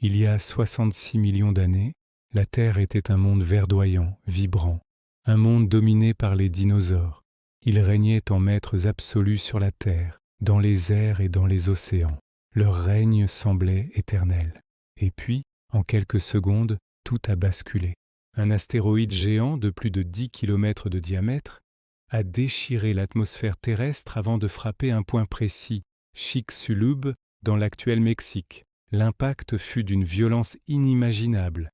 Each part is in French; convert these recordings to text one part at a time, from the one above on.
Il y a 66 millions d'années, la Terre était un monde verdoyant, vibrant, un monde dominé par les dinosaures. Ils régnaient en maîtres absolus sur la Terre, dans les airs et dans les océans. Leur règne semblait éternel. Et puis, en quelques secondes, tout a basculé. Un astéroïde géant de plus de 10 km de diamètre a déchiré l'atmosphère terrestre avant de frapper un point précis, Chicxulub, dans l'actuel Mexique. L'impact fut d'une violence inimaginable,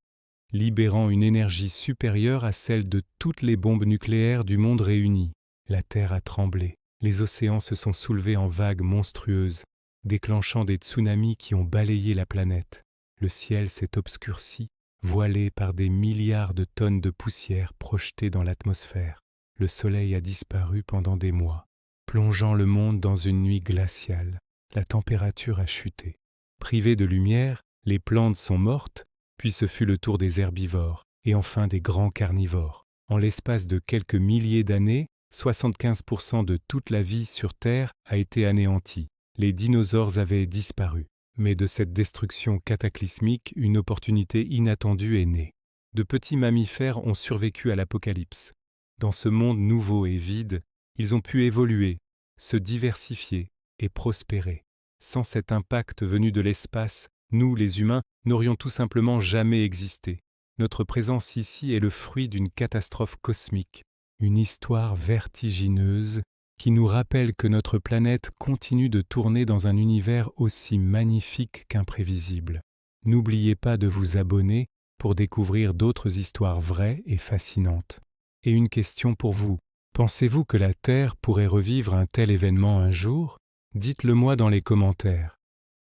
libérant une énergie supérieure à celle de toutes les bombes nucléaires du monde réunies. La Terre a tremblé, les océans se sont soulevés en vagues monstrueuses, déclenchant des tsunamis qui ont balayé la planète. Le ciel s'est obscurci, voilé par des milliards de tonnes de poussière projetées dans l'atmosphère. Le soleil a disparu pendant des mois, plongeant le monde dans une nuit glaciale. La température a chuté. Privées de lumière, les plantes sont mortes, puis ce fut le tour des herbivores, et enfin des grands carnivores. En l'espace de quelques milliers d'années, 75% de toute la vie sur Terre a été anéantie. Les dinosaures avaient disparu. Mais de cette destruction cataclysmique, une opportunité inattendue est née. De petits mammifères ont survécu à l'apocalypse. Dans ce monde nouveau et vide, ils ont pu évoluer, se diversifier et prospérer. Sans cet impact venu de l'espace, nous, les humains, n'aurions tout simplement jamais existé. Notre présence ici est le fruit d'une catastrophe cosmique, une histoire vertigineuse qui nous rappelle que notre planète continue de tourner dans un univers aussi magnifique qu'imprévisible. N'oubliez pas de vous abonner pour découvrir d'autres histoires vraies et fascinantes. Et une question pour vous. Pensez-vous que la Terre pourrait revivre un tel événement un jour ? Dites-le moi dans les commentaires.